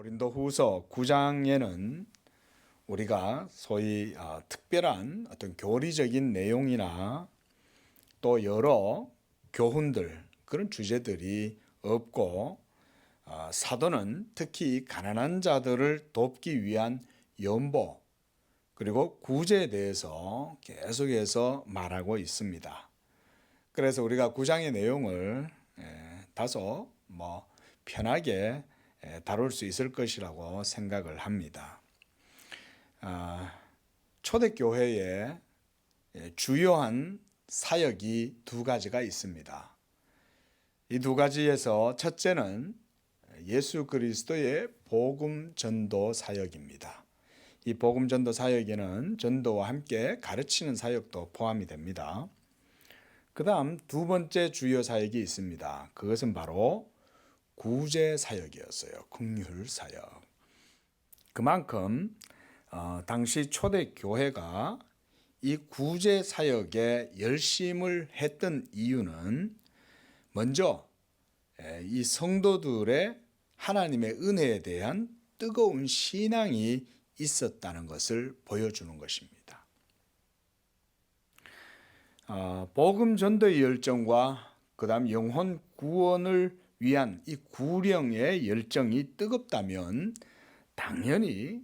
고린도후서 9장에는 우리가 소위 특별한 어떤 교리적인 내용이나 또 여러 교훈들 그런 주제들이 없고 사도는 특히 가난한 자들을 돕기 위한 연보 그리고 구제에 대해서 계속해서 말하고 있습니다. 그래서 우리가 9장의 내용을 다소 편하게 다룰 수 있을 것이라고 생각을 합니다. 초대교회에 주요한 사역이 두 가지가 있습니다. 이 두 가지에서 첫째는 예수 그리스도의 복음 전도 사역입니다. 이 복음 전도 사역에는 전도와 함께 가르치는 사역도 포함이 됩니다. 그 다음 두 번째 주요 사역이 있습니다. 그것은 바로 구제 사역이었어요. 긍휼 사역. 그만큼 당시 초대 교회가 이 구제 사역에 열심을 했던 이유는 먼저 이 성도들의 하나님의 은혜에 대한 뜨거운 신앙이 있었다는 것을 보여주는 것입니다. 복음 전도의 열정과 그 다음 영혼 구원을 위한 이 구령의 열정이 뜨겁다면 당연히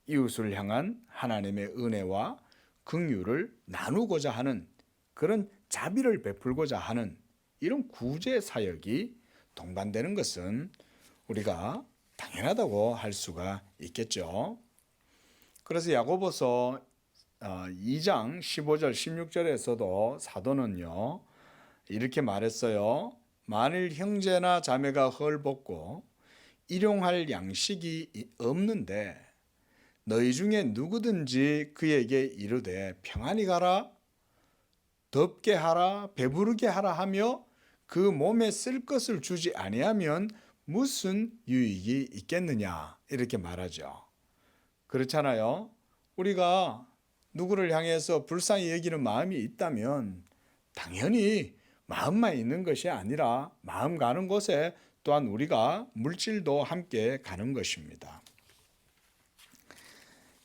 이웃을 향한 하나님의 은혜와 긍휼을 나누고자 하는 그런 자비를 베풀고자 하는 이런 구제 사역이 동반되는 것은 우리가 당연하다고 할 수가 있겠죠. 그래서 야고보서 2장 15절 16절에서도 사도는요 이렇게 말했어요. 만일 형제나 자매가 헐벗고 일용할 양식이 없는데 너희 중에 누구든지 그에게 이르되 평안히 가라, 덥게 하라, 배부르게 하라 하며 그 몸에 쓸 것을 주지 아니하면 무슨 유익이 있겠느냐 이렇게 말하죠. 그렇잖아요. 우리가 누구를 향해서 불쌍히 여기는 마음이 있다면 당연히 마음만 있는 것이 아니라 마음 가는 곳에 또한 우리가 물질도 함께 가는 것입니다.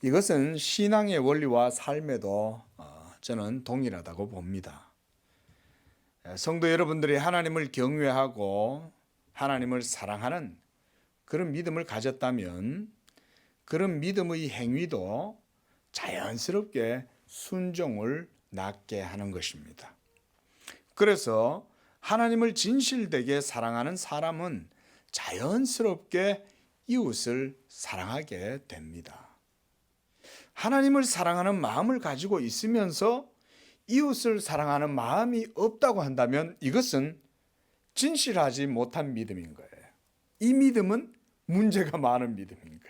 이것은 신앙의 원리와 삶에도 저는 동일하다고 봅니다. 성도 여러분들이 하나님을 경외하고 하나님을 사랑하는 그런 믿음을 가졌다면 그런 믿음의 행위도 자연스럽게 순종을 낳게 하는 것입니다. 그래서 하나님을 진실되게 사랑하는 사람은 자연스럽게 이웃을 사랑하게 됩니다. 하나님을 사랑하는 마음을 가지고 있으면서 이웃을 사랑하는 마음이 없다고 한다면 이것은 진실하지 못한 믿음인 거예요. 이 믿음은 문제가 많은 믿음인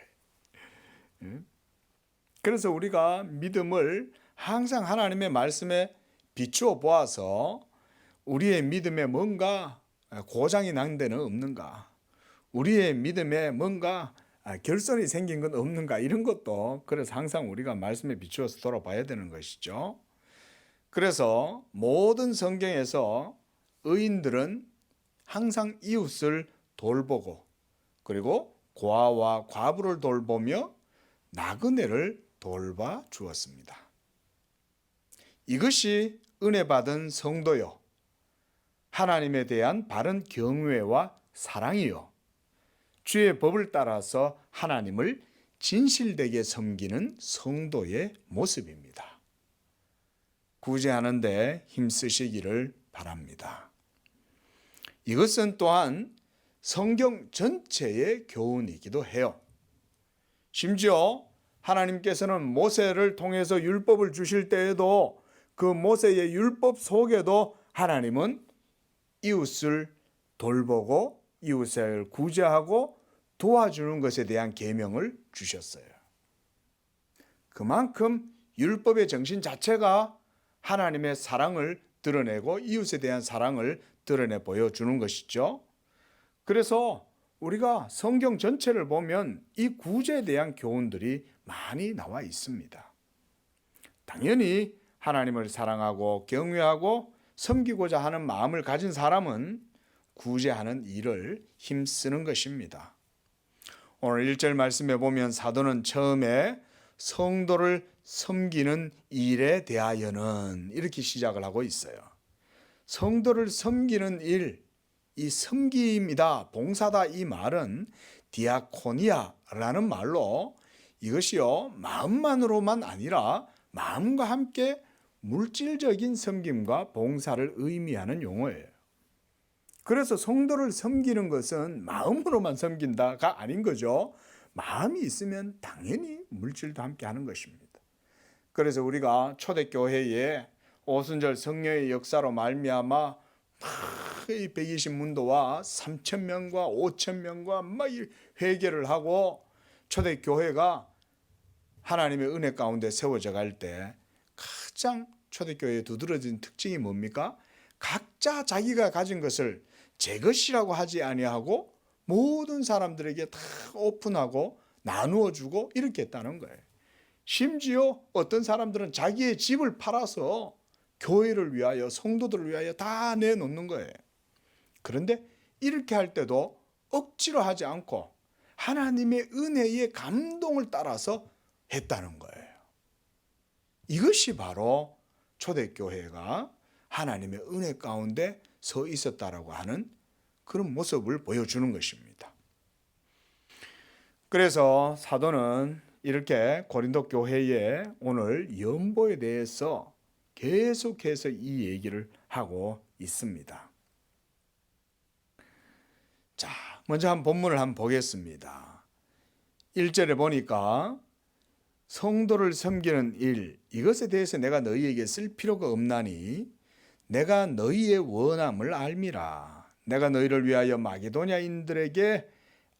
거예요. 그래서 우리가 믿음을 항상 하나님의 말씀에 비추어 보아서 우리의 믿음에 뭔가 고장이 난 데는 없는가, 우리의 믿음에 뭔가 결손이 생긴 건 없는가, 이런 것도 그래서 항상 우리가 말씀에 비추어서 돌아봐야 되는 것이죠. 그래서 모든 성경에서 의인들은 항상 이웃을 돌보고 그리고 고아와 과부를 돌보며 나그네를 돌봐 주었습니다. 이것이 은혜 받은 성도요 하나님에 대한 바른 경외와 사랑이요 주의 법을 따라서 하나님을 진실되게 섬기는 성도의 모습입니다. 구제하는 데 힘쓰시기를 바랍니다. 이것은 또한 성경 전체의 교훈이기도 해요. 심지어 하나님께서는 모세를 통해서 율법을 주실 때에도 그 모세의 율법 속에도 하나님은 이웃을 돌보고 이웃을 구제하고 도와주는 것에 대한 계명을 주셨어요. 그만큼 율법의 정신 자체가 하나님의 사랑을 드러내고 이웃에 대한 사랑을 드러내 보여주는 것이죠. 그래서 우리가 성경 전체를 보면 이 구제에 대한 교훈들이 많이 나와 있습니다. 당연히 하나님을 사랑하고 경외하고 섬기고자 하는 마음을 가진 사람은 구제하는 일을 힘쓰는 것입니다. 오늘 1절 말씀에 보면 사도는 처음에 성도를 섬기는 일에 대하여는 이렇게 시작을 하고 있어요. 성도를 섬기는 일, 이 섬김이다, 봉사다 이 말은 디아코니아라는 말로 이것이요 마음만으로만 아니라 마음과 함께 물질적인 섬김과 봉사를 의미하는 용어예요. 그래서 성도를 섬기는 것은 마음으로만 섬긴다가 아닌 거죠. 마음이 있으면 당연히 물질도 함께 하는 것입니다. 그래서 우리가 초대교회에 오순절 성령의 역사로 말미암아 이 120문도와 3,000명과 5,000명과 막 회개를 하고 초대교회가 하나님의 은혜 가운데 세워져 갈 때 가장 초대교회에 두드러진 특징이 뭡니까? 각자 자기가 가진 것을 제 것이라고 하지 아니하고 모든 사람들에게 다 오픈하고 나누어 주고 이렇게 했다는 거예요. 심지어 어떤 사람들은 자기의 집을 팔아서 교회를 위하여 성도들을 위하여 다 내놓는 거예요. 그런데 이렇게 할 때도 억지로 하지 않고 하나님의 은혜의 감동을 따라서 했다는 거예요. 이것이 바로 초대교회가 하나님의 은혜 가운데 서 있었다라고 하는 그런 모습을 보여주는 것입니다. 그래서 사도는 이렇게 고린도 교회에 오늘 연보에 대해서 계속해서 이 얘기를 하고 있습니다. 자, 먼저 본문을 한번 보겠습니다. 1절에 보니까 성도를 섬기는 일, 이것에 대해서 내가 너희에게 쓸 필요가 없나니 내가 너희의 원함을 알미라. 내가 너희를 위하여 마게도냐인들에게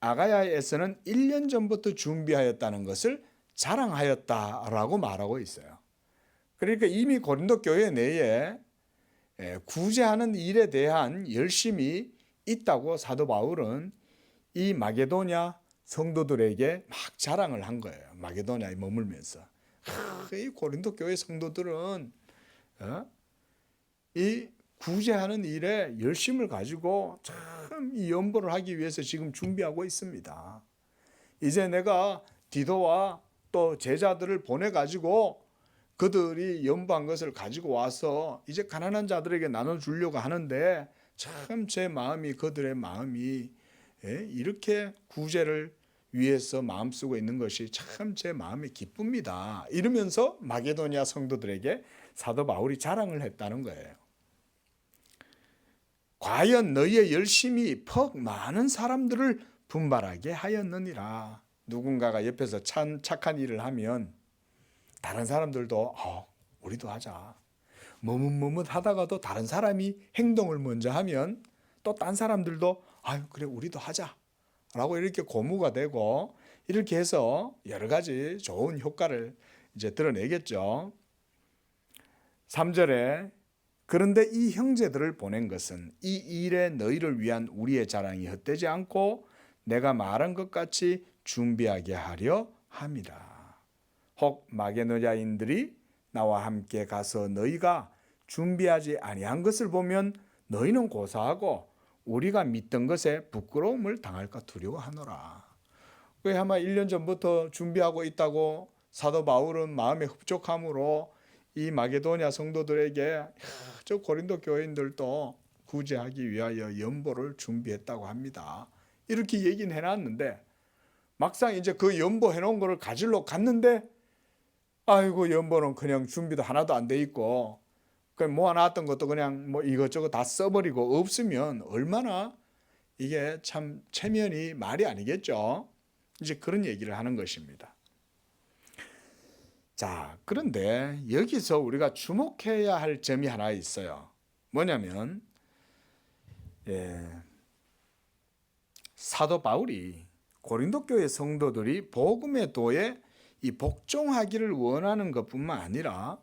아가야에서는 1년 전부터 준비하였다는 것을 자랑하였다라고 말하고 있어요. 그러니까 이미 고린도 교회 내에 구제하는 일에 대한 열심이 있다고 사도 바울은 이 마게도냐 성도들에게 막 자랑을 한 거예요. 마게도냐에 머물면서 이 고린도 교회 성도들은 이 구제하는 일에 열심을 가지고 참 이 연보를 하기 위해서 지금 준비하고 있습니다. 이제 내가 디도와 또 제자들을 보내가지고 그들이 연보한 것을 가지고 와서 이제 가난한 자들에게 나눠주려고 하는데 참 제 마음이 그들의 마음이 이렇게 구제를 위해서 마음 쓰고 있는 것이 참 제 마음이 기쁩니다. 이러면서 마게도냐 성도들에게 사도 바울이 자랑을 했다는 거예요. 과연 너희의 열심이 퍽 많은 사람들을 분발하게 하였느니라. 누군가가 옆에서 착한 일을 하면 다른 사람들도 우리도 하자. 머뭇머뭇 하다가도 다른 사람이 행동을 먼저 하면 또 딴 사람들도 그래 우리도 하자 라고 이렇게 고무가 되고 이렇게 해서 여러 가지 좋은 효과를 이제 드러내겠죠. 3절에 그런데 이 형제들을 보낸 것은 이 일에 너희를 위한 우리의 자랑이 헛되지 않고 내가 말한 것 같이 준비하게 하려 함이라. 혹 마게도냐인들이 나와 함께 가서 너희가 준비하지 아니한 것을 보면 너희는 고사하고 우리가 믿던 것에 부끄러움을 당할까 두려워하노라. 왜 아마 1년 전부터 준비하고 있다고 사도 바울은 마음의 흡족함으로 이 마게도냐 성도들에게 저 고린도 교인들도 구제하기 위하여 연보를 준비했다고 합니다. 이렇게 얘기는 해놨는데 막상 이제 그 연보 해놓은 거를 가지러 갔는데 아이고 연보는 그냥 준비도 하나도 안 돼 있고 그냥 모아놨던 것도 그냥 뭐 이것저것 다 써버리고 없으면 얼마나 이게 참 체면이 말이 아니겠죠. 이제 그런 얘기를 하는 것입니다. 자, 그런데 여기서 우리가 주목해야 할 점이 하나 있어요. 뭐냐면 사도 바울이 고린도 교회 성도들이 복음의 도에 이 복종하기를 원하는 것뿐만 아니라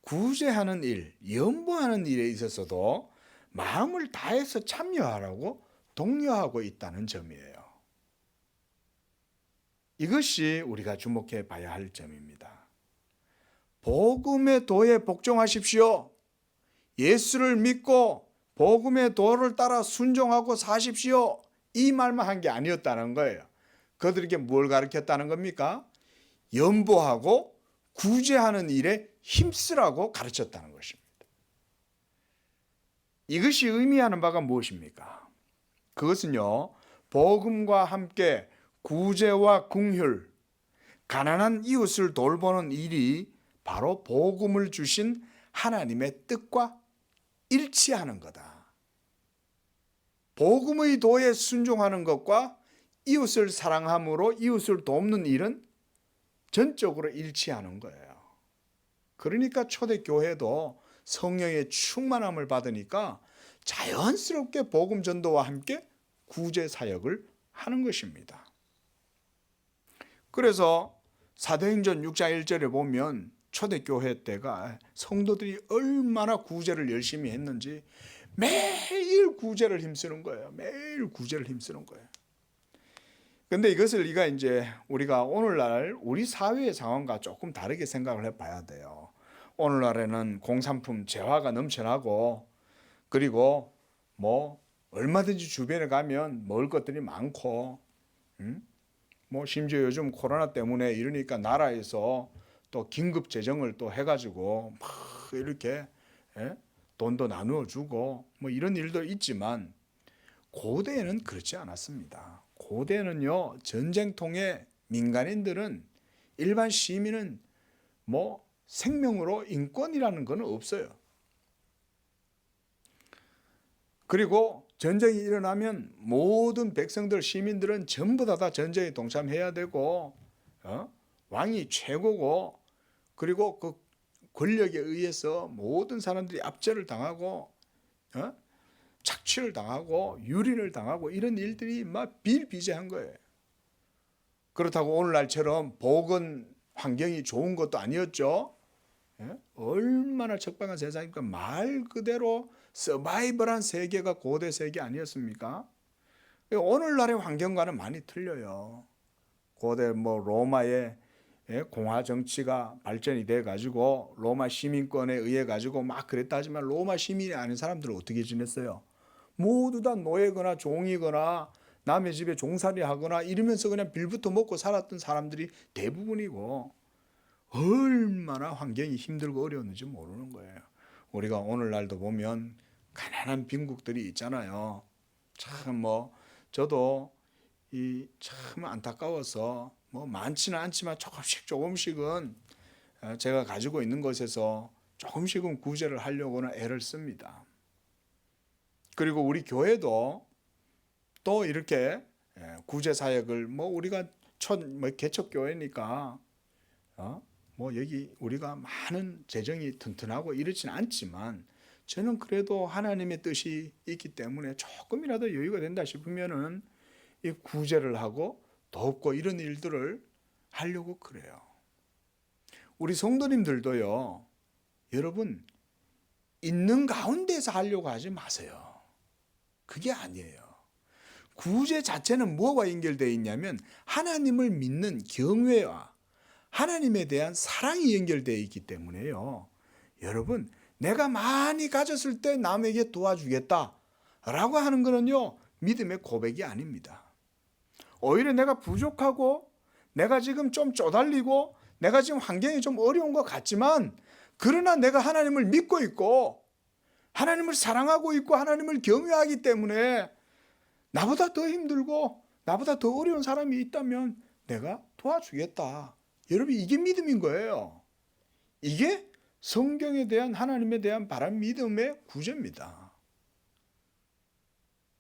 구제하는 일, 연보하는 일에 있어서도 마음을 다해서 참여하라고 독려하고 있다는 점이에요. 이것이 우리가 주목해 봐야 할 점입니다. 복음의 도에 복종하십시오. 예수를 믿고 복음의 도를 따라 순종하고 사십시오. 이 말만 한 게 아니었다는 거예요. 그들에게 뭘 가르쳤다는 겁니까? 연보하고 구제하는 일에 힘쓰라고 가르쳤다는 것입니다. 이것이 의미하는 바가 무엇입니까? 그것은요, 복음과 함께 구제와 긍휼, 가난한 이웃을 돌보는 일이 바로 복음을 주신 하나님의 뜻과 일치하는 거다. 복음의 도에 순종하는 것과 이웃을 사랑함으로 이웃을 돕는 일은 전적으로 일치하는 거예요. 그러니까 초대교회도 성령의 충만함을 받으니까 자연스럽게 복음 전도와 함께 구제 사역을 하는 것입니다. 그래서 사도행전 6장 1절에 보면 초대교회 때가 성도들이 얼마나 구제를 열심히 했는지 매일 구제를 힘쓰는 거예요. 매일 구제를 힘쓰는 거예요. 근데 이것을 우리가 오늘날 우리 사회의 상황과 조금 다르게 생각을 해봐야 돼요. 오늘날에는 공산품 재화가 넘쳐나고, 그리고 얼마든지 주변에 가면 먹을 것들이 많고, 심지어 요즘 코로나 때문에 이러니까 나라에서 또 긴급 재정을 또 해가지고 막 이렇게 돈도 나누어 주고 이런 일도 있지만, 고대에는 그렇지 않았습니다. 고대는요, 전쟁통에 민간인들은, 일반 시민은 생명으로 인권이라는 건 없어요. 그리고 전쟁이 일어나면 모든 백성들, 시민들은 전부 다 전쟁에 동참해야 되고, 왕이 최고고, 그리고 그 권력에 의해서 모든 사람들이 압제를 당하고, 착취를 당하고 유린을 당하고 이런 일들이 막 비일비재한 거예요. 그렇다고 오늘날처럼 보건 환경이 좋은 것도 아니었죠. 얼마나 척박한 세상입니까? 말 그대로 서바이벌한 세계가 고대 세계 아니었습니까? 오늘날의 환경과는 많이 틀려요. 고대 로마의 공화 정치가 발전이 돼 가지고 로마 시민권에 의해 가지고 막 그랬다 하지만, 로마 시민이 아닌 사람들은 어떻게 지냈어요? 모두 다 노예거나 종이거나 남의 집에 종살이 하거나 이러면서 그냥 빌부터 먹고 살았던 사람들이 대부분이고, 얼마나 환경이 힘들고 어려웠는지 모르는 거예요. 우리가 오늘날도 보면 가난한 빈국들이 있잖아요. 참 저도 참 안타까워서 많지는 않지만 조금씩은 제가 가지고 있는 것에서 조금씩은 구제를 하려고는 애를 씁니다. 그리고 우리 교회도 또 이렇게 구제 사역을 우리가 개척 교회니까 여기 우리가 많은 재정이 튼튼하고 이렇지는 않지만, 저는 그래도 하나님의 뜻이 있기 때문에 조금이라도 여유가 된다 싶으면은 이 구제를 하고 돕고 이런 일들을 하려고 그래요. 우리 성도님들도요, 여러분 있는 가운데서 하려고 하지 마세요. 그게 아니에요. 구제 자체는 뭐와 연결되어 있냐면 하나님을 믿는 경외와 하나님에 대한 사랑이 연결되어 있기 때문에요. 여러분, 내가 많이 가졌을 때 남에게 도와주겠다 라고 하는 거는요, 믿음의 고백이 아닙니다. 오히려 내가 부족하고 내가 지금 좀 쪼달리고 내가 지금 환경이 좀 어려운 것 같지만, 그러나 내가 하나님을 믿고 있고 하나님을 사랑하고 있고 하나님을 경외하기 때문에 나보다 더 힘들고 나보다 더 어려운 사람이 있다면 내가 도와주겠다. 여러분, 이게 믿음인 거예요. 이게 성경에 대한, 하나님에 대한 바른 믿음의 구제입니다.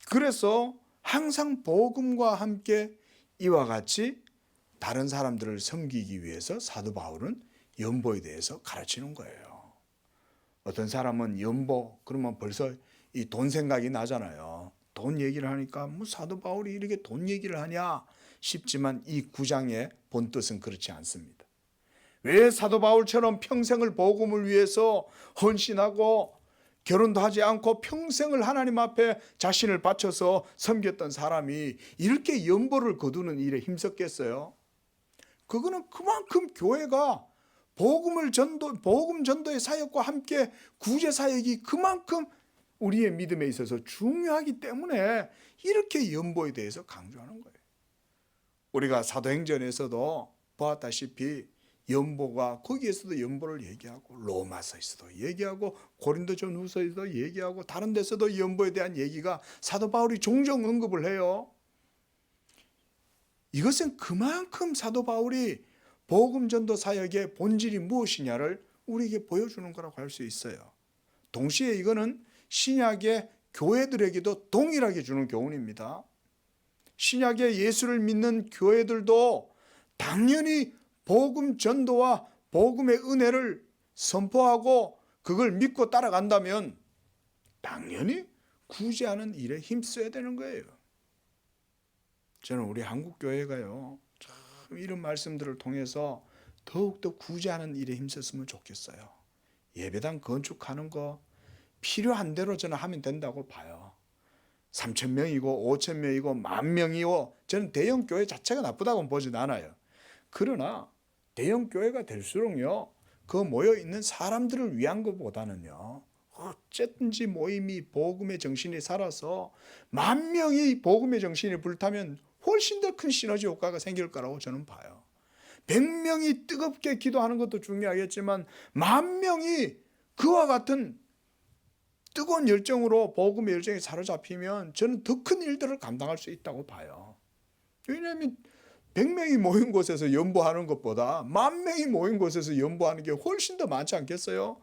그래서 항상 복음과 함께 이와 같이 다른 사람들을 섬기기 위해서 사도 바울은 연보에 대해서 가르치는 거예요. 어떤 사람은 연보 그러면 벌써 이 돈 생각이 나잖아요. 돈 얘기를 하니까 사도 바울이 이렇게 돈 얘기를 하냐 싶지만, 이 구장의 본뜻은 그렇지 않습니다. 왜 사도 바울처럼 평생을 복음을 위해서 헌신하고 결혼도 하지 않고 평생을 하나님 앞에 자신을 바쳐서 섬겼던 사람이 이렇게 연보를 거두는 일에 힘썼겠어요? 그거는 그만큼 교회가 복음 전도의 사역과 함께 구제 사역이 그만큼 우리의 믿음에 있어서 중요하기 때문에 이렇게 연보에 대해서 강조하는 거예요. 우리가 사도행전에서도 보았다시피 연보가 거기에서도 연보를 얘기하고 로마서에서도 얘기하고 고린도전후서에서도 얘기하고 다른 데서도 연보에 대한 얘기가 사도 바울이 종종 언급을 해요. 이것은 그만큼 사도 바울이 복음 전도 사역의 본질이 무엇이냐를 우리에게 보여주는 거라고 할 수 있어요. 동시에 이거는 신약의 교회들에게도 동일하게 주는 교훈입니다. 신약의 예수를 믿는 교회들도 당연히 복음 전도와 복음의 은혜를 선포하고 그걸 믿고 따라간다면 당연히 구제하는 일에 힘써야 되는 거예요. 저는 우리 한국교회가요, 참 이런 말씀들을 통해서 더욱더 구제하는 일에 힘썼으면 좋겠어요. 예배당 건축하는 거 필요한 대로 저는 하면 된다고 봐요. 3,000명이고 5,000명이고 10,000명이고 저는 대형 교회 자체가 나쁘다고는 보진 않아요. 그러나 대형 교회가 될수록요, 그 모여 있는 사람들을 위한 것보다는요, 어쨌든지 모임이 복음의 정신이 살아서 10,000명이 복음의 정신이 불타면 훨씬 더 큰 시너지 효과가 생길 거라고 저는 봐요. 100명이 뜨겁게 기도하는 것도 중요하겠지만 10,000명이 그와 같은 뜨거운 열정으로 복음의 열정에 사로잡히면 저는 더 큰 일들을 감당할 수 있다고 봐요. 왜냐하면 100명이 모인 곳에서 연보하는 것보다 10,000명이 모인 곳에서 연보하는 게 훨씬 더 많지 않겠어요?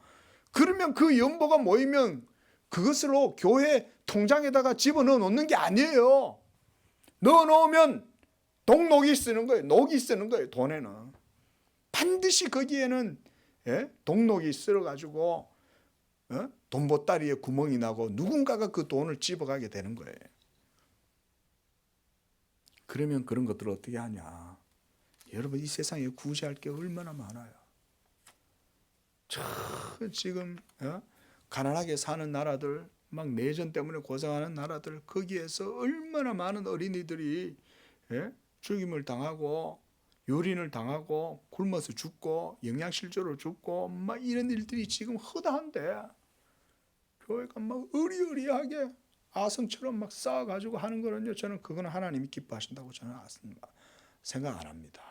그러면 그 연보가 모이면 그것으로 교회 통장에다가 집어넣어 놓는 게 아니에요. 넣어 놓으면 동록이 쓰는 거예요. 녹이 쓰는 거예요. 돈에는. 반드시 거기에는 동록이 쓸어가지고 돈 보따리에 구멍이 나고 누군가가 그 돈을 집어가게 되는 거예요. 그러면 그런 것들을 어떻게 하냐. 여러분, 이 세상에 구제할 게 얼마나 많아요. 지금 가난하게 사는 나라들, 막 내전 때문에 고생하는 나라들, 거기에서 얼마나 많은 어린이들이 죽임을 당하고 유린을 당하고 굶어서 죽고 영양실조로 죽고 막 이런 일들이 지금 허다한데 교회가 막 의리의리하게 아성처럼 막 쌓아가지고 하는 거는요, 저는 그거는 하나님이 기뻐하신다고 저는 생각 안 합니다.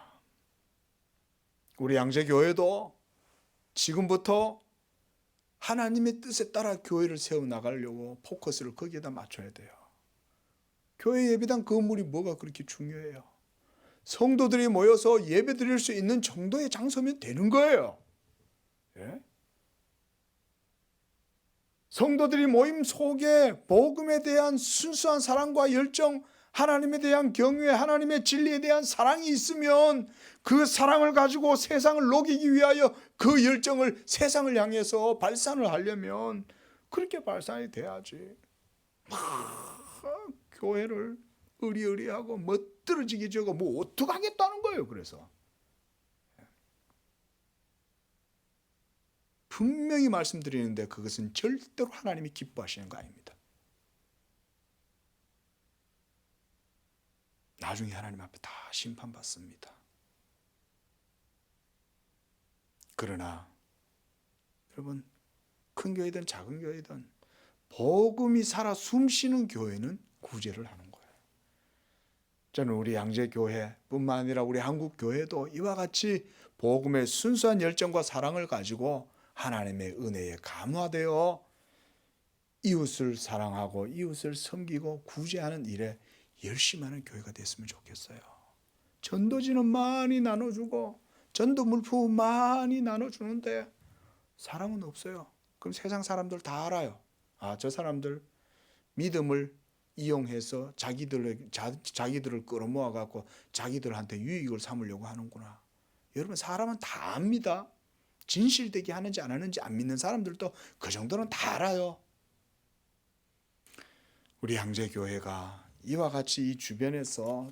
우리 양재교회도 지금부터 하나님의 뜻에 따라 교회를 세워나가려고 포커스를 거기에다 맞춰야 돼요. 교회 예배당 건물이 뭐가 그렇게 중요해요? 성도들이 모여서 예배 드릴 수 있는 정도의 장소면 되는 거예요. 예? 성도들이 모임 속에 복음에 대한 순수한 사랑과 열정, 하나님에 대한 경외, 하나님의 진리에 대한 사랑이 있으면 그 사랑을 가지고 세상을 녹이기 위하여 그 열정을 세상을 향해서 발산을 하려면 그렇게 발산이 돼야지. 교회를 의리의리하고 멋들어지게 저거 뭐 어떡하겠다는 거예요. 그래서 분명히 말씀드리는데 그것은 절대로 하나님이 기뻐하시는 거 아닙니다. 나중에 하나님 앞에 다 심판받습니다. 그러나 여러분, 큰 교회든 작은 교회든 복음이 살아 숨쉬는 교회는 구제를 하는 거예요. 저는 우리 양재교회뿐만 아니라 우리 한국교회도 이와 같이 복음의 순수한 열정과 사랑을 가지고 하나님의 은혜에 감화되어 이웃을 사랑하고 이웃을 섬기고 구제하는 일에 열심히 하는 교회가 됐으면 좋겠어요. 전도지는 많이 나눠주고 전도 물품 많이 나눠주는데 사랑은 없어요. 그럼 세상 사람들 다 알아요. 저 사람들 믿음을 이용해서 자기들을 끌어모아 갖고 자기들한테 유익을 삼으려고 하는구나. 여러분, 사람은 다 압니다. 진실되게 하는지 안 하는지 안 믿는 사람들도 그 정도는 다 알아요. 우리 양재교회가 이와 같이 이 주변에서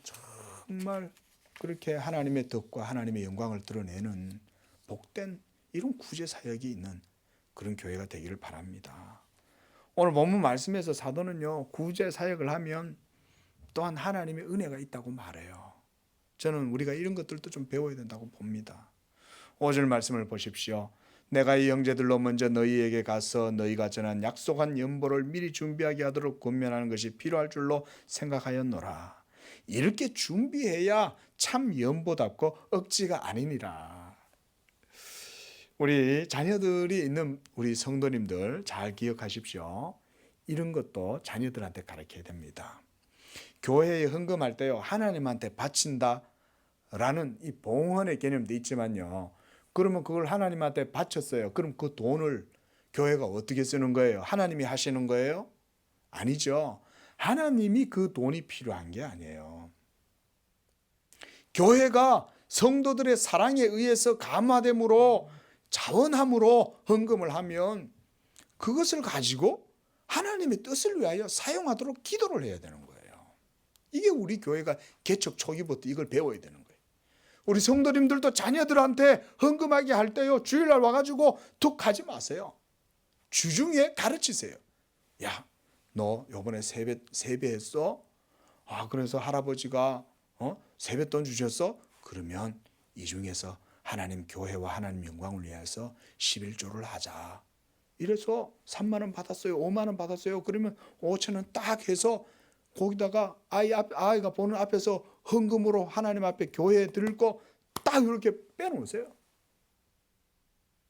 정말 그렇게 하나님의 덕과 하나님의 영광을 드러내는 복된 이런 구제 사역이 있는 그런 교회가 되기를 바랍니다. 오늘 본문 말씀에서 사도는요, 구제 사역을 하면 또한 하나님의 은혜가 있다고 말해요. 저는 우리가 이런 것들도 좀 배워야 된다고 봅니다. 5절 말씀을 보십시오. 내가 이 형제들로 먼저 너희에게 가서 너희가 전한 약속한 연보를 미리 준비하게 하도록 권면하는 것이 필요할 줄로 생각하였노라. 이렇게 준비해야 참 연보답고 억지가 아니니라. 우리 자녀들이 있는 우리 성도님들 잘 기억하십시오. 이런 것도 자녀들한테 가르쳐야 됩니다. 교회에 헌금할 때요, 하나님한테 바친다 라는 이 봉헌의 개념도 있지만요, 그러면 그걸 하나님한테 바쳤어요. 그럼 그 돈을 교회가 어떻게 쓰는 거예요? 하나님이 하시는 거예요? 아니죠. 하나님이 그 돈이 필요한 게 아니에요. 교회가 성도들의 사랑에 의해서 감화됨으로 자원함으로 헌금을 하면 그것을 가지고 하나님의 뜻을 위하여 사용하도록 기도를 해야 되는 거예요. 이게 우리 교회가 개척 초기부터 이걸 배워야 되는 거예요. 우리 성도님들도 자녀들한테 헌금하게 할 때요, 주일날 와가지고 툭 하지 마세요. 주중에 가르치세요. 야, 너 요번에 세배했어? 아, 그래서 할아버지가 세뱃돈 주셨어? 그러면 이 중에서 하나님 교회와 하나님 영광을 위해서 11조를 하자. 이래서 3만 원 받았어요. 5만 원 받았어요. 그러면 5천 원 딱 해서 거기다가 아이가 보는 앞에서 헌금으로 하나님 앞에 교회에 들고 딱 이렇게 빼놓으세요.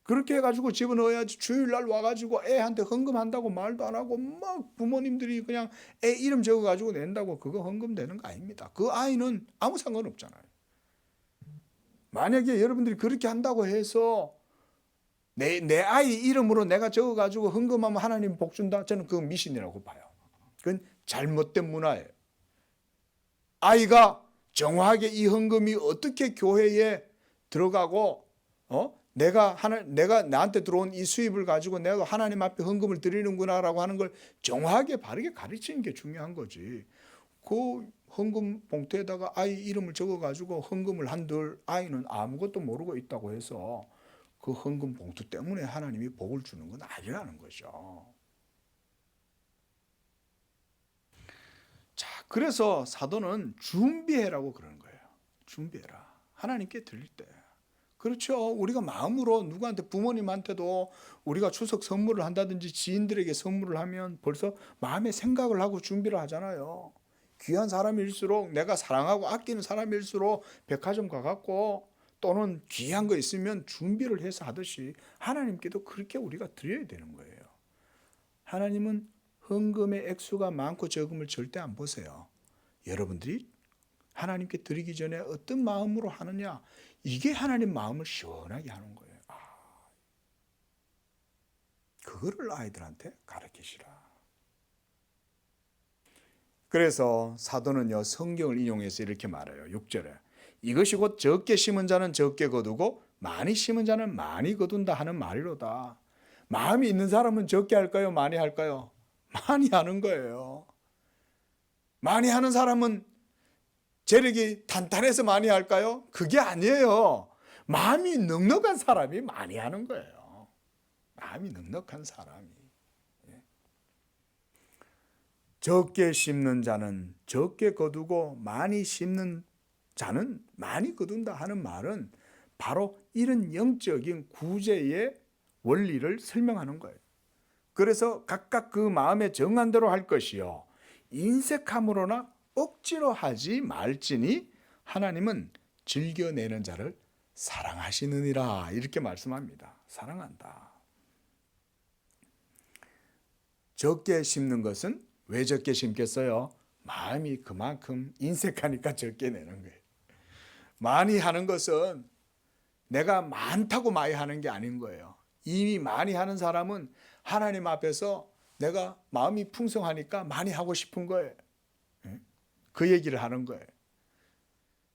그렇게 해가지고 집어넣어야지. 주일날 와가지고 애한테 헌금한다고 말도 안 하고 막 부모님들이 그냥 애 이름 적어가지고 낸다고 그거 헌금되는 거 아닙니다. 그 아이는 아무 상관없잖아요. 만약에 여러분들이 그렇게 한다고 해서 내 아이 이름으로 내가 적어가지고 헌금하면 하나님 복 준다? 저는 그건 미신이라고 봐요. 그건 잘못된 문화예요. 아이가 정확하게 이 헌금이 어떻게 교회에 들어가고 내가 나한테 들어온 이 수입을 가지고 내가 하나님 앞에 헌금을 드리는구나라고 하는 걸 정확하게 바르게 가르치는 게 중요한 거지. 그 헌금 봉투에다가 아이 이름을 적어가지고 헌금을 한들 아이는 아무것도 모르고 있다고 해서 그 헌금 봉투 때문에 하나님이 복을 주는 건 아니라는 거죠. 자, 그래서 사도는 준비해라고 그러는 거예요. 준비해라. 하나님께 드릴 때. 그렇죠. 우리가 마음으로 누구한테, 부모님한테도 우리가 추석 선물을 한다든지 지인들에게 선물을 하면 벌써 마음에 생각을 하고 준비를 하잖아요. 귀한 사람일수록, 내가 사랑하고 아끼는 사람일수록 백화점 가갖고 또는 귀한 거 있으면 준비를 해서 하듯이 하나님께도 그렇게 우리가 드려야 되는 거예요. 하나님은 헌금의 액수가 많고 적음을 절대 안 보세요. 여러분들이 하나님께 드리기 전에 어떤 마음으로 하느냐, 이게 하나님 마음을 시원하게 하는 거예요. 그거를 아이들한테 가르치시라. 그래서 사도는요, 성경을 인용해서 이렇게 말해요. 6절에 이것이 곧 적게 심은 자는 적게 거두고 많이 심은 자는 많이 거둔다 하는 말이로다. 마음이 있는 사람은 적게 할까요? 많이 할까요? 많이 하는 거예요. 많이 하는 사람은 재력이 탄탄해서 많이 할까요? 그게 아니에요. 마음이 넉넉한 사람이 많이 하는 거예요. 마음이 넉넉한 사람이. 적게 심는 자는 적게 거두고 많이 심는 자는 많이 거둔다 하는 말은 바로 이런 영적인 구제의 원리를 설명하는 거예요. 그래서 각각 그 마음에 정한 대로 할 것이요, 인색함으로나 억지로 하지 말지니 하나님은 즐겨내는 자를 사랑하시느니라, 이렇게 말씀합니다. 사랑한다. 적게 심는 것은 왜 적게 심겠어요? 마음이 그만큼 인색하니까 적게 내는 거예요. 많이 하는 것은 내가 많다고 많이 하는 게 아닌 거예요. 이미 많이 하는 사람은 하나님 앞에서 내가 마음이 풍성하니까 많이 하고 싶은 거예요. 그 얘기를 하는 거예요.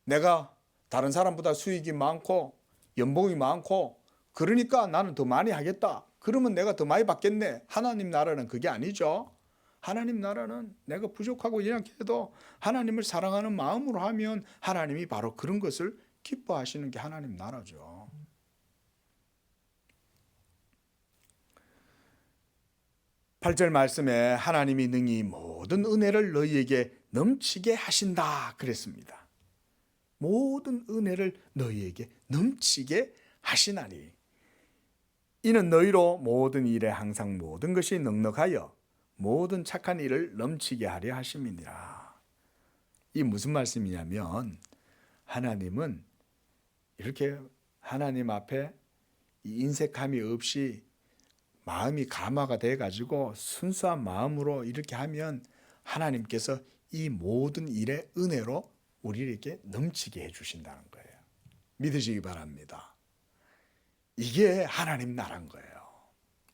내가 다른 사람보다 수익이 많고 연봉이 많고 그러니까 나는 더 많이 하겠다. 그러면 내가 더 많이 받겠네. 하나님 나라는 그게 아니죠. 하나님 나라는 내가 부족하고 연약해도 하나님을 사랑하는 마음으로 하면 하나님이 바로 그런 것을 기뻐하시는 게 하나님 나라죠. 팔 절 말씀에 하나님이 능히 모든 은혜를 너희에게 넘치게 하신다 그랬습니다. 모든 은혜를 너희에게 넘치게 하시나니 이는 너희로 모든 일에 항상 모든 것이 넉넉하여 모든 착한 일을 넘치게 하려 하심이니라. 이 무슨 말씀이냐면 하나님은 이렇게 하나님 앞에 인색함이 없이 마음이 감화가 돼 가지고 순수한 마음으로 이렇게 하면 하나님께서 이 모든 일의 은혜로 우리를 이렇게 넘치게 해주신다는 거예요. 믿으시기 바랍니다. 이게 하나님 나라인 거예요.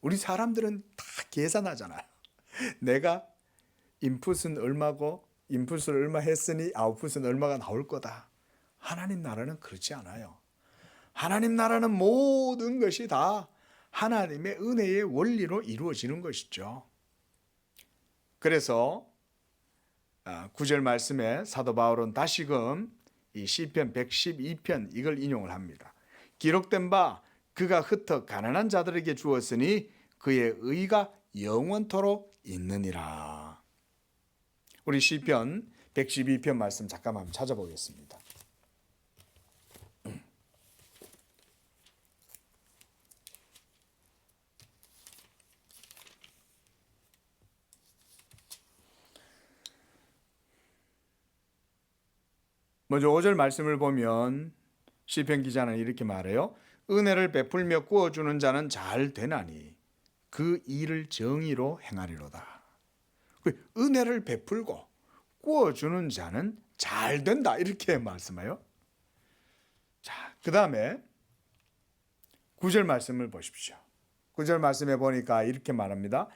우리 사람들은 다 계산하잖아요. 내가 인풋은 얼마고 인풋을 얼마 했으니 아웃풋은 얼마가 나올 거다. 하나님 나라는 그렇지 않아요. 하나님 나라는 모든 것이 다 하나님의 은혜의 원리로 이루어지는 것이죠. 그래서 9절 말씀에 사도 바울은 다시금 이 시편 112편 이걸 인용을 합니다. 기록된 바 그가 흩어 가난한 자들에게 주었으니 그의 의가 영원토록 있느니라. 우리 시편 112편 말씀 잠깐만 한번 찾아보겠습니다. 먼저 5절 말씀을 보면 시편 기자는 이렇게 말해요. 은혜를 베풀며 구워주는 자는 잘 되나니 그 일을 정의로 행하리로다. 은혜를 베풀고 구워주는 자는 잘 된다 이렇게 말씀해요. 자, 그 다음에 9절 말씀을 보십시오. 9절 말씀에 보니까 이렇게 말합니다.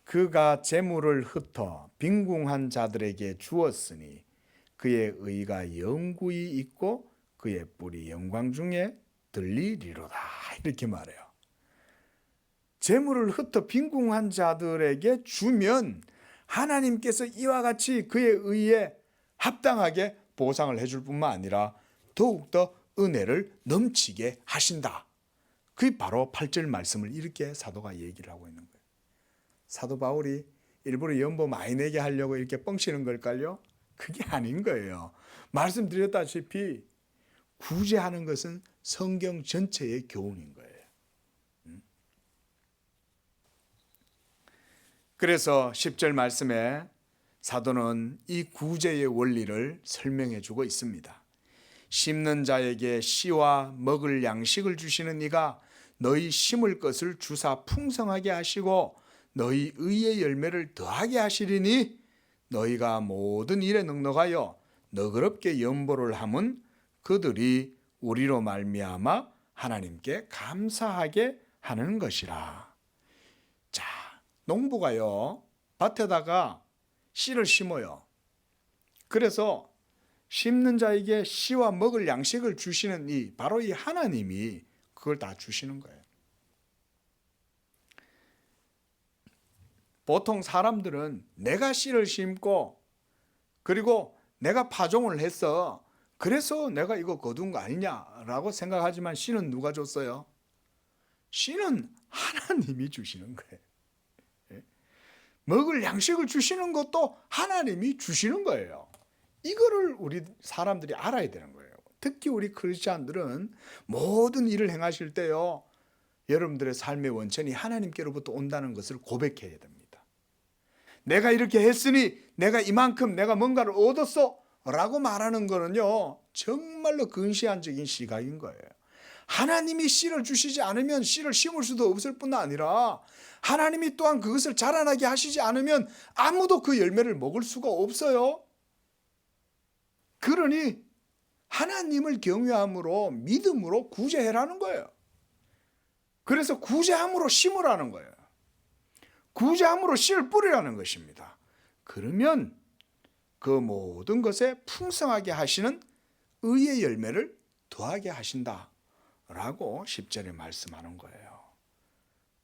그가 재물을 흩어 빈궁한 자들에게 주었으니 그의 의가 영구히 있고 그의 뿔이 영광 중에 들리리로다 이렇게 말해요. 재물을 흩어 빈궁한 자들에게 주면 하나님께서 이와 같이 그의 의에 합당하게 보상을 해줄 뿐만 아니라 더욱더 은혜를 넘치게 하신다. 그게 바로 8절 말씀을 이렇게 사도가 얘기를 하고 있는 거예요. 사도 바울이 일부러 연보 많이 내게 하려고 이렇게 뻥치는 걸까요? 그게 아닌 거예요. 말씀드렸다시피 구제하는 것은 성경 전체의 교훈인 거예요. 그래서 10절 말씀에 사도는 이 구제의 원리를 설명해 주고 있습니다. 심는 자에게 씨와 먹을 양식을 주시는 이가 너희 심을 것을 주사 풍성하게 하시고 너희 의의 열매를 더하게 하시리니 너희가 모든 일에 넉넉하여 너그럽게 연보를 함은 그들이 우리로 말미암아 하나님께 감사하게 하는 것이라. 자, 농부가요 밭에다가 씨를 심어요. 그래서 심는 자에게 씨와 먹을 양식을 주시는 바로 이 하나님이 그걸 다 주시는 거예요. 보통 사람들은 내가 씨를 심고 그리고 내가 파종을 했어. 그래서 내가 이거 거둔 거 아니냐라고 생각하지만 씨는 누가 줬어요? 씨는 하나님이 주시는 거예요. 먹을 양식을 주시는 것도 하나님이 주시는 거예요. 이거를 우리 사람들이 알아야 되는 거예요. 특히 우리 크리스찬들은 모든 일을 행하실 때요, 여러분들의 삶의 원천이 하나님께로부터 온다는 것을 고백해야 됩니다. 내가 이렇게 했으니 내가 이만큼 내가 뭔가를 얻었어 라고 말하는 거는요 정말로 근시안적인 시각인 거예요. 하나님이 씨를 주시지 않으면 씨를 심을 수도 없을 뿐 아니라 하나님이 또한 그것을 자라나게 하시지 않으면 아무도 그 열매를 먹을 수가 없어요. 그러니 하나님을 경외함으로 믿음으로 구제해라는 거예요. 그래서 구제함으로 심으라는 거예요. 구제함으로 씨를 뿌리라는 것입니다. 그러면 그 모든 것에 풍성하게 하시는 의의 열매를 더하게 하신다라고 10절에 말씀하는 거예요.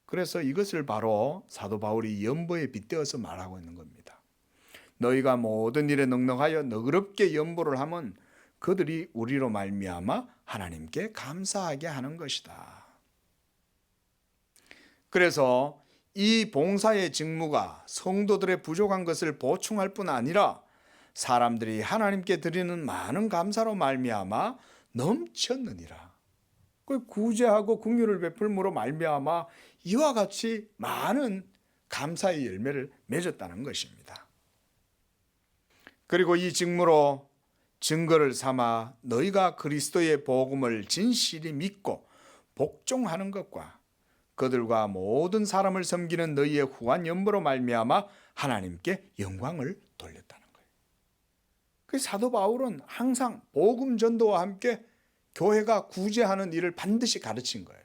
그래서 이것을 바로 사도 바울이 연보에 빗대어서 말하고 있는 겁니다. 너희가 모든 일에 넉넉하여 너그럽게 연보를 하면 그들이 우리로 말미암아 하나님께 감사하게 하는 것이다. 그래서 이 봉사의 직무가 성도들의 부족한 것을 보충할 뿐 아니라 사람들이 하나님께 드리는 많은 감사로 말미암아 넘쳤느니라. 그 구제하고 긍휼을 베풀므로 말미암아 이와 같이 많은 감사의 열매를 맺었다는 것입니다. 그리고 이 직무로 증거를 삼아 너희가 그리스도의 복음을 진실히 믿고 복종하는 것과 그들과 모든 사람을 섬기는 너희의 후한 연보로 말미암아 하나님께 영광을 돌렸다는 거예요. 그 사도 바울은 항상 복음 전도와 함께 교회가 구제하는 일을 반드시 가르친 거예요.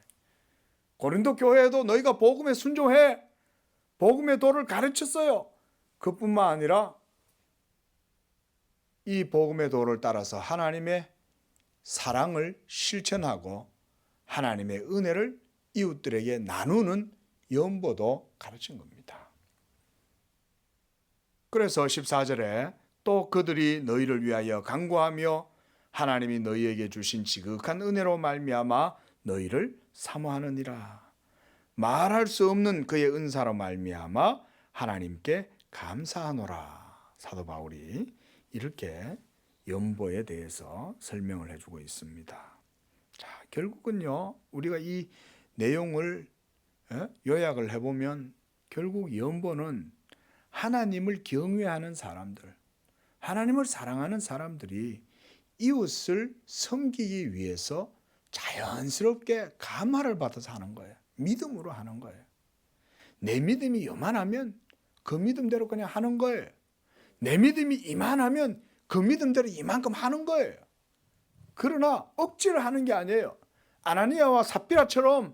고린도 교회에도 너희가 복음에 순종해, 복음의 도를 가르쳤어요. 그뿐만 아니라 이 복음의 도를 따라서 하나님의 사랑을 실천하고 하나님의 은혜를 이웃들에게 나누는 연보도 가르친 겁니다. 그래서 14절에 또 그들이 너희를 위하여 간구하며 하나님이 너희에게 주신 지극한 은혜로 말미암아 너희를 사모하느니라. 말할 수 없는 그의 은사로 말미암아 하나님께 감사하노라. 사도 바울이 이렇게 연보에 대해서 설명을 해주고 있습니다. 자, 결국은요, 우리가 이 내용을 요약을 해보면 결국 연보는 하나님을 경외하는 사람들, 하나님을 사랑하는 사람들이 이웃을 섬기기 위해서 자연스럽게 감화를 받아서 하는 거예요. 믿음으로 하는 거예요. 내 믿음이 요만하면 그 믿음대로 그냥 하는 거예요. 내 믿음이 이만하면 그 믿음대로 이만큼 하는 거예요. 그러나 억지로 하는 게 아니에요. 아나니아와 삽비라처럼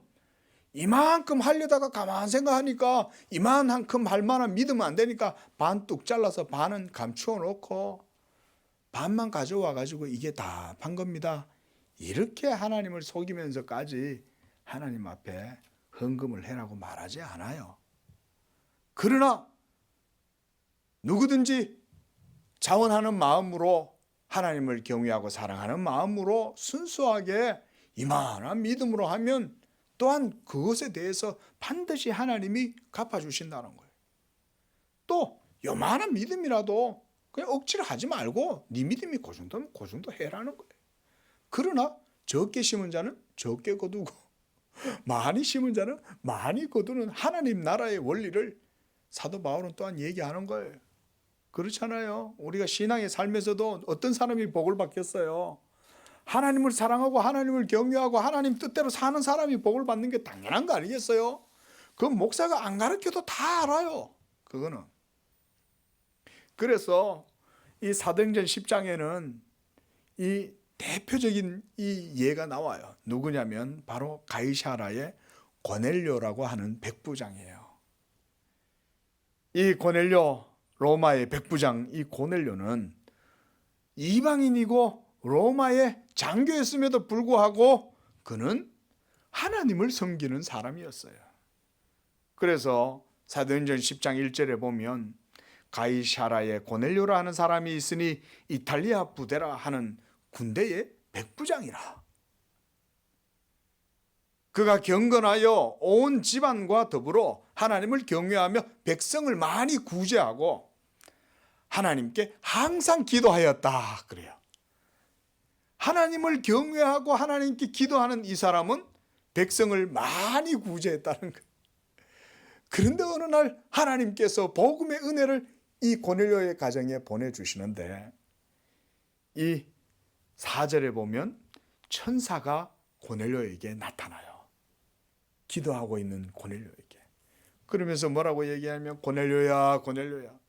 이만큼 하려다가 가만 생각하니까 이만큼 할 만한 믿으면 안 되니까 반 뚝 잘라서 반은 감추어 놓고 반만 가져와 가지고 이게 다 판 겁니다. 이렇게 하나님을 속이면서까지 하나님 앞에 헌금을 해라고 말하지 않아요. 그러나 누구든지 자원하는 마음으로 하나님을 경외하고 사랑하는 마음으로 순수하게 이만한 믿음으로 하면 또한 그것에 대해서 반드시 하나님이 갚아주신다는 거예요. 또 요만한 믿음이라도 그냥 억지로 하지 말고 네 믿음이 그 정도면 그 정도 해라는 거예요. 그러나 적게 심은 자는 적게 거두고 많이 심은 자는 많이 거두는 하나님 나라의 원리를 사도 바울은 또한 얘기하는 거예요. 그렇잖아요. 우리가 신앙의 삶에서도 어떤 사람이 복을 받겠어요. 하나님을 사랑하고 하나님을 경외하고 하나님 뜻대로 사는 사람이 복을 받는 게 당연한 거 아니겠어요? 그 목사가 안 가르쳐도 다 알아요. 그거는. 그래서 이 사도행전 10장에는 이 대표적인 이 예가 나와요. 누구냐면 바로 가이사라의 고넬료라고 하는 백부장이에요. 이 고넬료, 로마의 백부장 이 고넬료는 이방인이고 로마의 장교였음에도 불구하고 그는 하나님을 섬기는 사람이었어요. 그래서 사도행전 10장 1절에 보면 가이사라의 고넬료라 하는 사람이 있으니 이탈리아 부대라 하는 군대의 백부장이라. 그가 경건하여 온 집안과 더불어 하나님을 경외하며 백성을 많이 구제하고 하나님께 항상 기도하였다 그래요. 하나님을 경외하고 하나님께 기도하는 이 사람은 백성을 많이 구제했다는 거예요. 그런데 어느 날 하나님께서 복음의 은혜를 이 고넬료의 가정에 보내주시는데 이 4절에 보면 천사가 고넬료에게 나타나요. 기도하고 있는 고넬료에게. 그러면서 뭐라고 얘기하면 고넬료야 고넬료야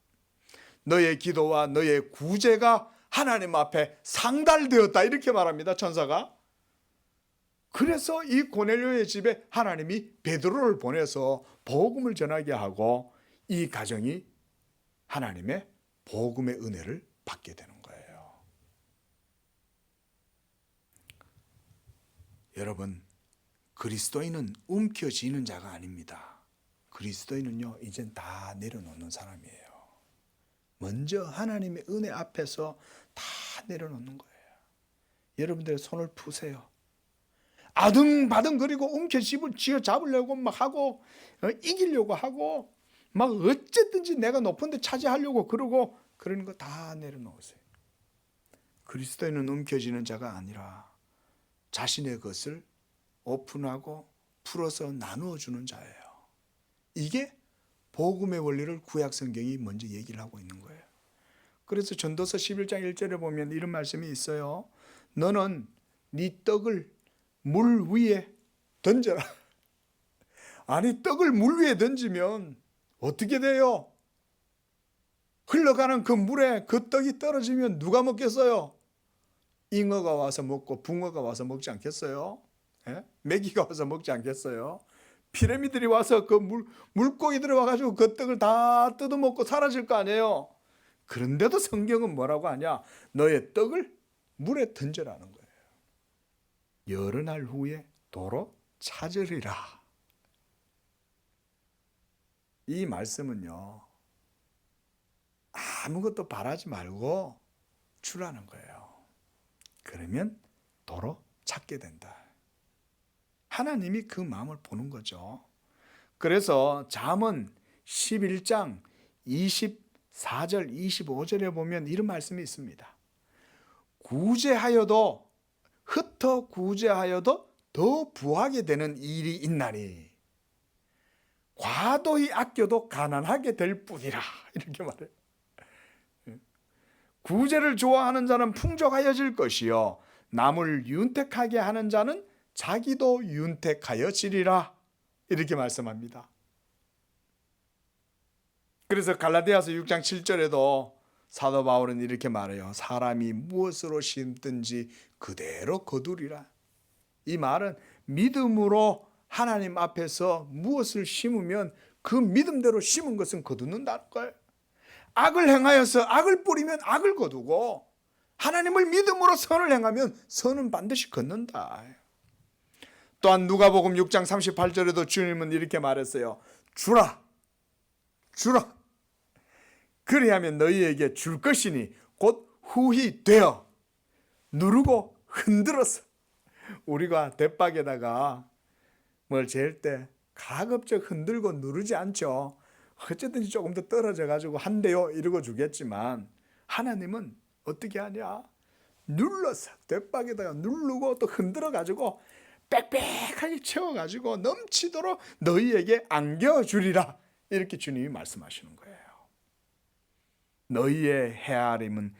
너의 기도와 너의 구제가 하나님 앞에 상달되었다 이렇게 말합니다. 천사가. 그래서 이 고넬료의 집에 하나님이 베드로를 보내서 복음을 전하게 하고 이 가정이 하나님의 복음의 은혜를 받게 되는 거예요. 여러분, 그리스도인은 움켜쥐는 자가 아닙니다. 그리스도인은요, 이젠 다 내려놓는 사람이에요. 먼저 하나님의 은혜 앞에서 다 내려놓는 거예요. 여러분들 손을 푸세요. 아등바등거리고 움켜쥐어잡으려고 막 하고 이기려고 하고 막 어쨌든지 내가 높은 데 차지하려고 그러고 그러는 거 다 내려놓으세요. 그리스도인은 움켜쥐는 자가 아니라 자신의 것을 오픈하고 풀어서 나누어 주는 자예요. 이게 복음의 원리를 구약 성경이 먼저 얘기를 하고 있는 거예요. 그래서 전도서 11장 1절에 보면 이런 말씀이 있어요. 너는 네 떡을 물 위에 던져라. 아니, 떡을 물 위에 던지면 어떻게 돼요? 흘러가는 그 물에 그 떡이 떨어지면 누가 먹겠어요? 잉어가 와서 먹고 붕어가 와서 먹지 않겠어요? 예? 메기가 와서 먹지 않겠어요? 피라미들이 와서 그 물고기 들어와가지고 그 떡을 다 뜯어먹고 사라질 거 아니에요? 그런데도 성경은 뭐라고 하냐? 너의 떡을 물에 던져라는 거예요. 여러 날 후에 도로 찾으리라. 이 말씀은요, 아무것도 바라지 말고 주라는 거예요. 그러면 도로 찾게 된다. 하나님이 그 마음을 보는 거죠. 그래서 잠언 11장 24절 25절에 보면 이런 말씀이 있습니다. 구제하여도 흩어 구제하여도 더 부하게 되는 일이 있나니 과도히 아껴도 가난하게 될 뿐이라. 이렇게 말해요. 구제를 좋아하는 자는 풍족하여질 것이요 남을 윤택하게 하는 자는 자기도 윤택하여지리라. 이렇게 말씀합니다. 그래서 갈라디아서 6장 7절에도 사도 바울은 이렇게 말해요. 사람이 무엇으로 심든지 그대로 거두리라. 이 말은 믿음으로 하나님 앞에서 무엇을 심으면 그 믿음대로 심은 것은 거두는다는 거예요. 악을 행하여서 악을 뿌리면 악을 거두고 하나님을 믿음으로 선을 행하면 선은 반드시 걷는다. 또한 누가복음 6장 38절에도 주님은 이렇게 말했어요. 주라. 그리하면 너희에게 줄 것이니 곧 후히 되어 누르고 흔들어서. 우리가 대박에다가 뭘 재일 때 가급적 흔들고 누르지 않죠. 어쨌든지 조금 더 떨어져 가지고 한대요 이러고 주겠지만 하나님은 어떻게 하냐? 눌러서 대박에다가 누르고 또 흔들어 가지고 빽빽하게 채워 가지고 넘치도록 너희에게 안겨 주리라. 이렇게 주님이 말씀하시는 거예요. 너희의 헤아림은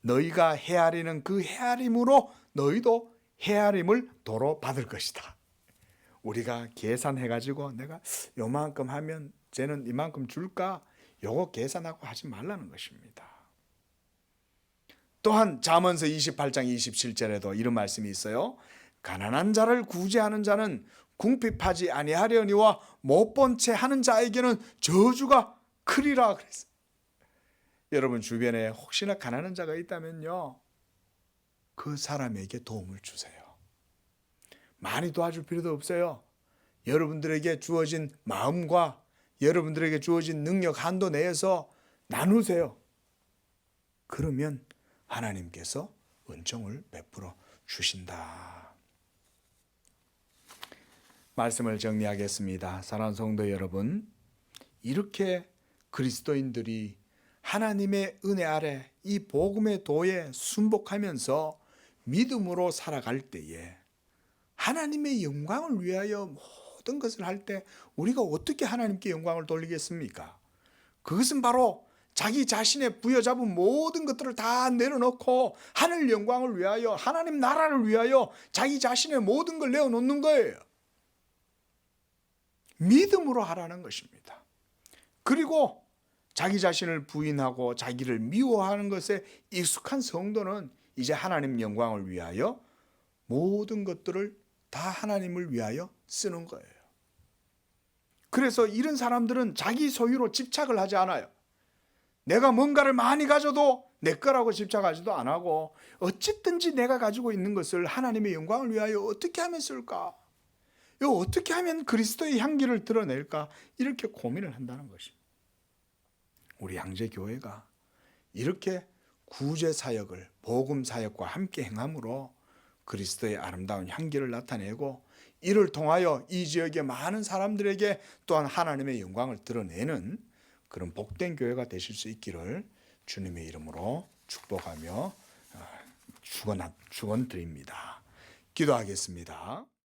너희가 헤아리는 그 헤아림으로 너희도 헤아림을 도로 받을 것이다. 우리가 계산해 가지고 내가 요만큼 하면 쟤는 이만큼 줄까? 요거 계산하고 하지 말라는 것입니다. 또한 잠언서 28장 27절에도 이런 말씀이 있어요. 가난한 자를 구제하는 자는 궁핍하지 아니하려니와 못 본 채 하는 자에게는 저주가 크리라 그랬어요. 여러분 주변에 혹시나 가난한 자가 있다면요, 그 사람에게 도움을 주세요. 많이 도와줄 필요도 없어요. 여러분들에게 주어진 마음과 여러분들에게 주어진 능력 한도 내에서 나누세요. 그러면 하나님께서 은총을 베풀어 주신다. 말씀을 정리하겠습니다. 사랑하는 성도 여러분, 이렇게 그리스도인들이 하나님의 은혜 아래 이 복음의 도에 순복하면서 믿음으로 살아갈 때에 하나님의 영광을 위하여 모든 것을 할 때 우리가 어떻게 하나님께 영광을 돌리겠습니까? 그것은 바로 자기 자신의 부여잡은 모든 것들을 다 내려놓고 하늘 영광을 위하여 하나님 나라를 위하여 자기 자신의 모든 걸 내어놓는 거예요. 믿음으로 하라는 것입니다. 그리고 자기 자신을 부인하고 자기를 미워하는 것에 익숙한 성도는 이제 하나님 영광을 위하여 모든 것들을 다 하나님을 위하여 쓰는 거예요. 그래서 이런 사람들은 자기 소유로 집착을 하지 않아요. 내가 뭔가를 많이 가져도 내 거라고 집착하지도 안 하고 어쨌든지 내가 가지고 있는 것을 하나님의 영광을 위하여 어떻게 하면 쓸까? 이거 어떻게 하면 그리스도의 향기를 드러낼까? 이렇게 고민을 한다는 것입니다. 우리 양재교회가 이렇게 구제사역을 복음사역과 함께 행함으로 그리스도의 아름다운 향기를 나타내고 이를 통하여 이 지역의 많은 사람들에게 또한 하나님의 영광을 드러내는 그런 복된 교회가 되실 수 있기를 주님의 이름으로 축복하며 축원드립니다. 기도하겠습니다.